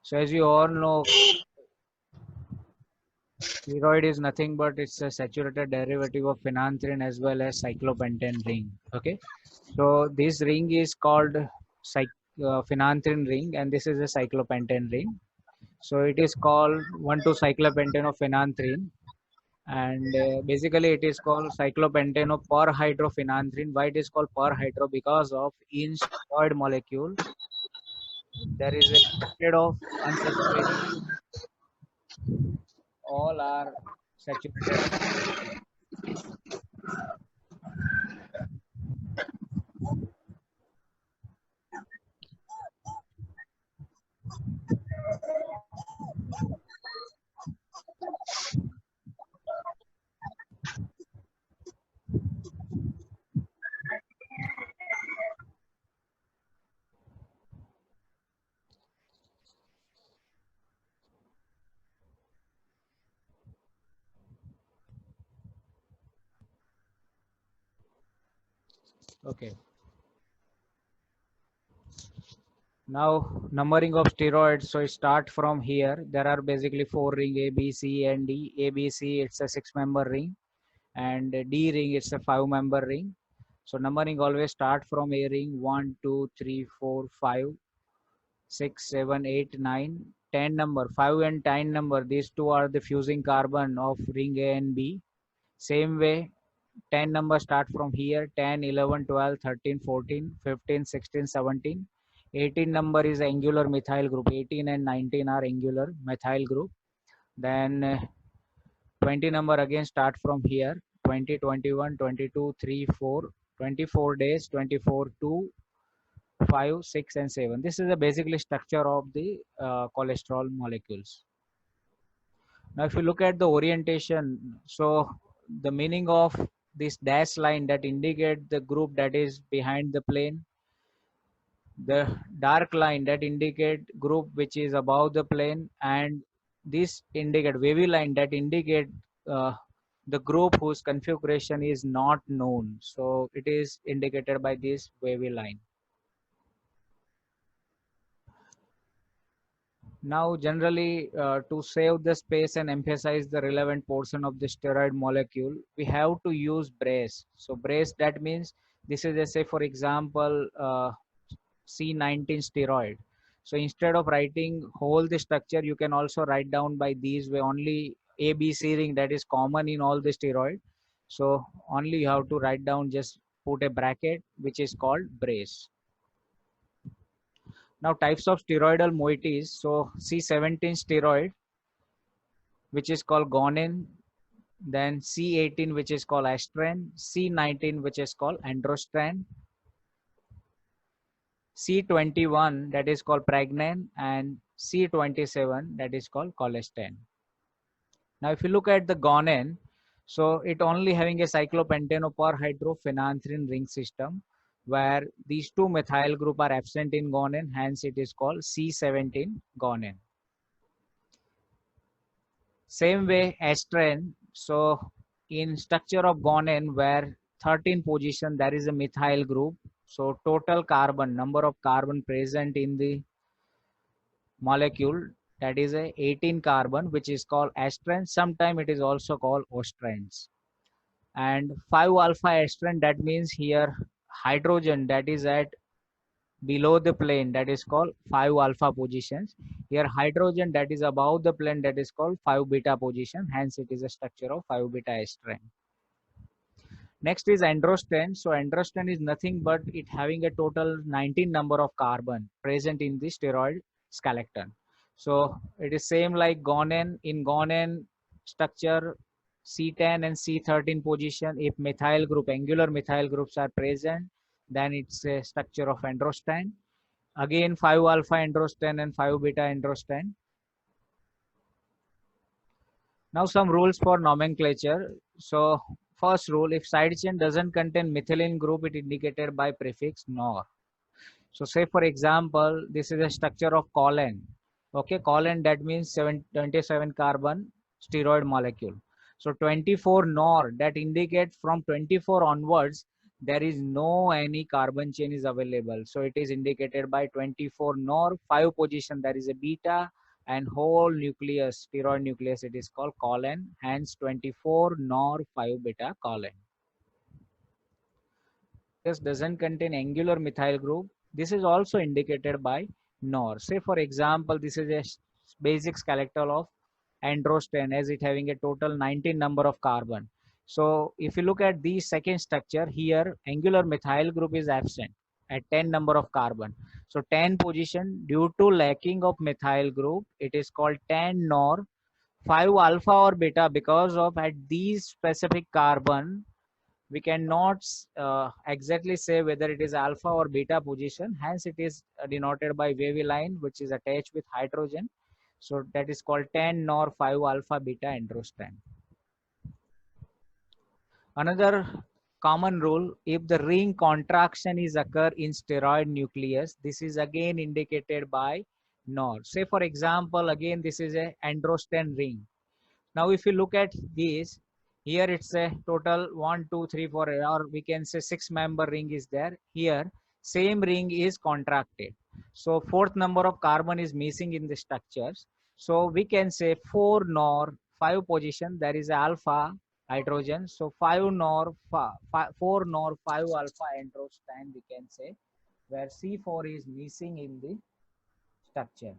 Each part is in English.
So as you all know, steroid is nothing but it's a saturated derivative of phenanthrene as well as cyclopentane ring. Okay, so this ring is called phenanthrene ring, and this is a cyclopentane ring. So it is called 1,2-cyclopentane of phenanthrene, and basically it is called cyclopentane of perhydrophenanthrene. Why it is called perhydro? Because of in steroid molecule there is a shade of unsaturation. All are saturated. Okay. Now numbering of steroids. So start from here. There are basically 4 ring A, B, C, and D. A, B, C, it's a 6-member ring, and D ring it's a 5-member ring. So numbering always start from A ring 1, 2, 3, 4, 5, 6, 7, 8, 9, 10 number. 5 and 10 number. These two are the fusing carbon of ring A and B. Same way 10 number start from here 10, 11, 12, 13, 14, 15, 16, 17. 18 number is angular methyl group. 18 and 19 are angular methyl group. Then 20 number again start from here 20, 21, 22, 3, 4, 24 days 24, 2, 5, 6, and 7. This is the basically structure of the cholesterol molecules. Now if you look at the orientation, so the meaning of this dash line that indicate the group that is behind the plane, the dark line that indicate group which is above the plane, and this indicate wavy line that indicate uh, the group whose configuration is not known. So it is indicated by this wavy line. Now, generally, to save the space and emphasize the relevant portion of the steroid molecule, we have to use brace. So, brace that means this is, say, for example, C19 steroid. So, instead of writing whole the structure, you can also write down by these way only ABC ring that is common in all the steroid. So, only you have to write down, just put a bracket which is called brace. Now, types of steroidal moieties. So, C17 steroid, which is called guanine, then C18, which is called astran, C19, which is called androstran, C21, that is called pregnan, and C27, that is called colistan. Now, if you look at the guanine, so it only having a cyclopentanoperhydrophenanthrene ring system, where these two methyl group are absent in guanine, hence it is called C17 guanine. Same way astran, so in structure of guanine where 13 position there is a methyl group, so total carbon, number of carbon present in the molecule, that is a 18 carbon, which is called astran. Sometime it is also called ostrans. And 5 alpha astran, that means here hydrogen that is at below the plane, that is called 5 alpha positions. Here hydrogen that is above the plane, that is called 5 beta position, hence it is a structure of 5 beta astran. Next is androstane. So androstane is nothing but it having a total 19 number of carbon present in the steroid skeleton. So it is same like guanine. In guanine structure C10 and C13 position, if methyl group, angular methyl groups are present, then it's a structure of androstane. Again 5 alpha androstane and 5 beta androstane. Now some rules for nomenclature. So first rule, if side chain doesn't contain methylene group, it indicated by prefix nor. So say for example, this is a structure of choline. Okay, choline that means 27 carbon steroid molecule. So 24 nor, that indicate from 24 onwards, there is no any carbon chain is available. So it is indicated by 24 nor 5 position. There is a beta and whole nucleus, steroid nucleus, it is called colon, hence 24 nor 5 beta colon. This doesn't contain angular methyl group. This is also indicated by nor. Say for example, this is a basic skeletal of androsten as it having a total 19 number of carbon. So if you look at the second structure here, angular methyl group is absent at 10 number of carbon. So 10 position due to lacking of methyl group, it is called 10 nor 5 alpha or beta because of at these specific carbon we cannot exactly say whether it is alpha or beta position, hence it is denoted by wavy line which is attached with hydrogen. So that is called 10 nor 5 alpha beta androsten. Another common rule, if the ring contraction is occur in steroid nucleus, this is again indicated by nor. Say for example, again this is a androsten ring. Now if you look at this, here it's a total 1 2 3 4, or we can say 6-member ring is there. Here same ring is contracted, so fourth number of carbon is missing in the structures. So we can say 4 nor 5 position, there is alpha hydrogen, so 5 nor 4 nor 5 alpha androsten we can say, where C4 is missing in the structure.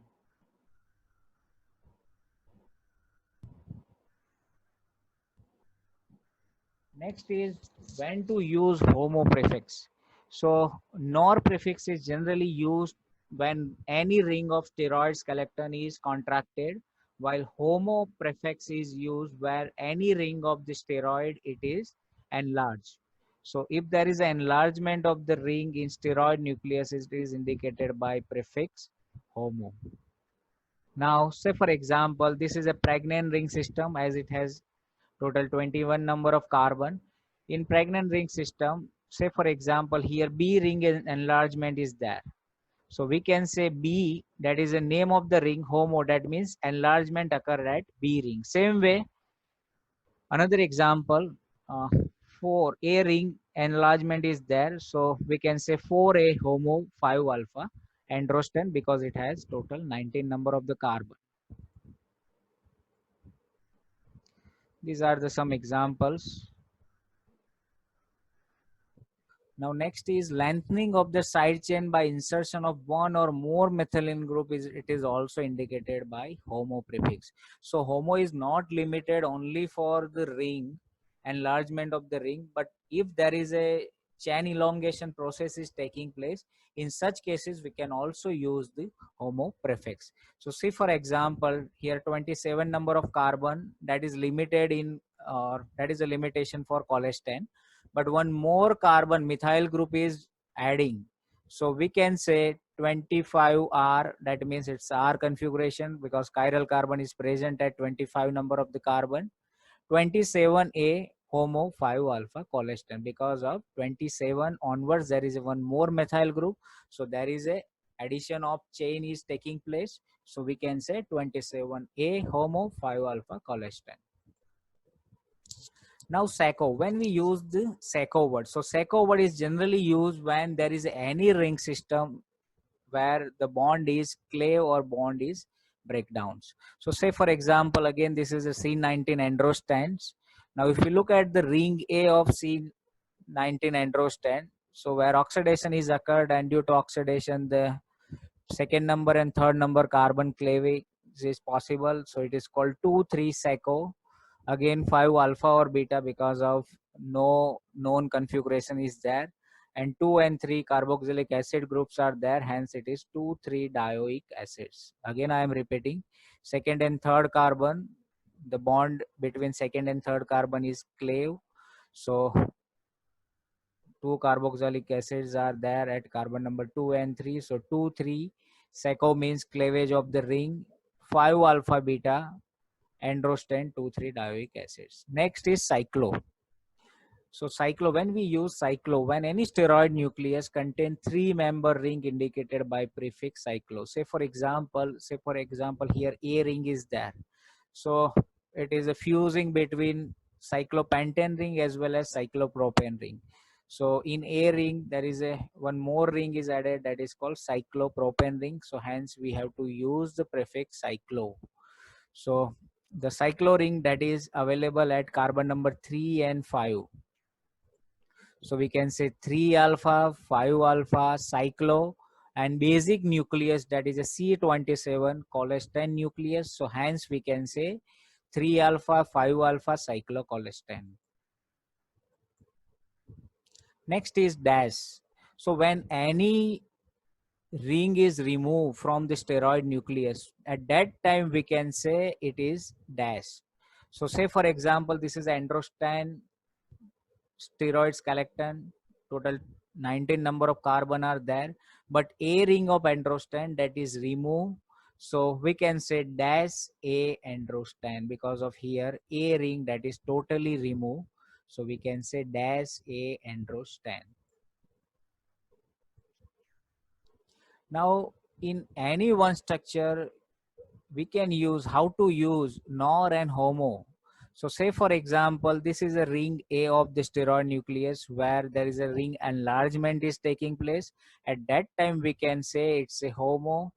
Next is when to use homo prefix. So nor prefix is generally used when any ring of steroid skeleton is contracted, while homo prefix is used where any ring of the steroid it is enlarged. So if there is an enlargement of the ring in steroid nucleus, it is indicated by prefix homo. Now say for example, this is a pregnant ring system as it has total 21 number of carbon. In pregnant ring system, say for example here B ring enlargement is there. So we can say B, that is the name of the ring, homo, that means enlargement occur at B ring. Same way, another example, 4 A ring enlargement is there. So we can say 4A homo 5 alpha androsten because it has total 19 number of the carbon. These are the some examples. Now next is lengthening of the side chain by insertion of one or more methylene group, it is also indicated by homo prefix. So homo is not limited only for the ring, enlargement of the ring, but if there is a chain elongation process is taking place, in such cases we can also use the homo prefix. So see for example here 27 number of carbon, that is limited in, or that is a limitation for cholesterol, but one more carbon methyl group is adding. So we can say 25R, that means it's R configuration because chiral carbon is present at 25 number of the carbon. 27A homo 5 alpha cholesterol, because of 27 onwards there is one more methyl group, so there is a addition of chain is taking place, so we can say 27A homo 5 alpha cholesterol. Now SACO, when we use the SACO word, so SACO word is generally used when there is any ring system where the bond is clave or bond is breakdowns. So say for example, again this is a C19 androsten's. Now if you look at the ring A of C19 androsten, so where oxidation is occurred, and due to oxidation the second number and third number carbon cleavage is possible, so it is called 2,3 SACO. Again 5 alpha or beta because of no known configuration is there, and 2 and 3 carboxylic acid groups are there, hence it is 2,3 dioic acids. Again I am repeating, second and third carbon, the bond between second and third carbon is clave, so 2 carboxylic acids are there at carbon number 2 and 3, so 2,3 SACO means cleavage of the ring, 5 alpha beta androsten 2,3 dioic acids. Next is cyclo. So cyclo, when we use cyclo, when any steroid nucleus contain 3-member ring indicated by prefix cyclo. Say for example here A ring is there. So it is a fusing between cyclopentane ring as well as cyclopropane ring. So in A ring, there is a one more ring is added, that is called cyclopropane ring. So hence we have to use the prefix cyclo. So the cyclo ring that is available at carbon number 3 and 5. So we can say 3 alpha, 5 alpha, cyclo, and basic nucleus, that is a C27 cholesterol nucleus. So hence we can say 3 alpha, 5 alpha, cyclocholesterol. Next is dash. So when any ring is removed from the steroid nucleus, at that time we can say it is dash. So say for example, this is androsten steroid skeleton, total 19 number of carbon are there, but a ring of androsten that is removed, so we can say dash a androsten, because of here a ring that is totally removed, so we can say dash a androsten. Now in any one structure we can use how to use nor and homo. So say for example, this is a ring A of the steroid nucleus where there is a ring enlargement is taking place. At that time we can say it's a homo.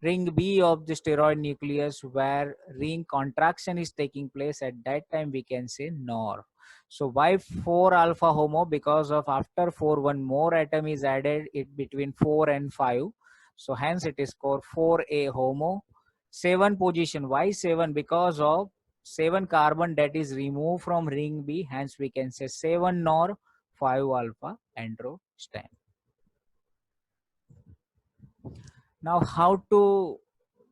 Ring B of the steroid nucleus where ring contraction is taking place, at that time we can say nor. So why 4 alpha homo? Because of after 4 one more atom is added it between 4 and 5. So hence it is called 4a homo. 7 position, why 7? Because of 7 carbon that is removed from ring B, hence we can say 7 nor 5 alpha androsten. Now how to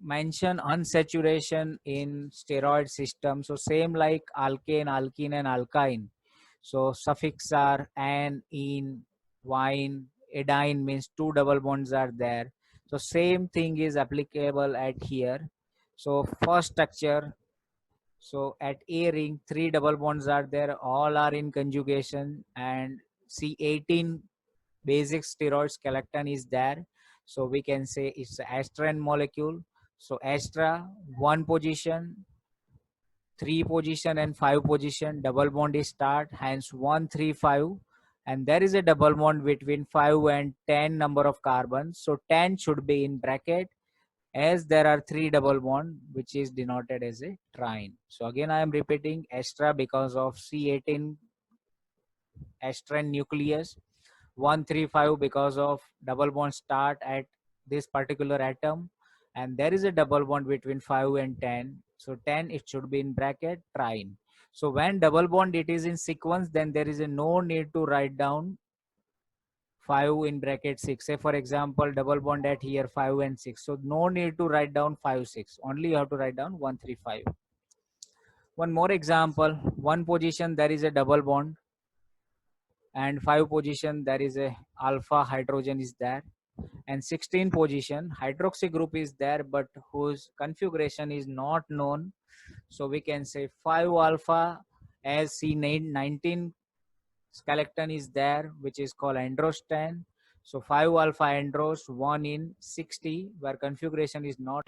mention unsaturation in steroid system? So same like alkane, alkene and alkyne. So suffix are an, in, wine, edine means 2 double bonds are there. So same thing is applicable at here. So first structure, so at A ring 3 double bonds are there, all are in conjugation, and C18 basic steroid skeleton is there. So we can say it's astran molecule. So astra 1 position, 3 position and 5 position, double bond is start, hence 1 3 5, and there is a double bond between 5 and 10 number of carbons. So 10 should be in bracket, as there are 3 double bond which is denoted as a trine. So again I am repeating astra because of C18 astran nucleus, 135 because of double bond start at this particular atom, and there is a double bond between 5 and 10. So 10 it should be in bracket trine. So when double bond it is in sequence, then there is a no need to write down 5 in bracket 6. Say for example double bond at here 5 and 6, so no need to write down 5 6, only you have to write down 135. One more example, one position there is a double bond, and 5 position there is a alpha hydrogen is there, and 16 position hydroxy group is there but whose configuration is not known. So we can say 5 alpha as C19 skeleton is there, which is called androsten. So 5 alpha andros 1 in 60 where configuration is not.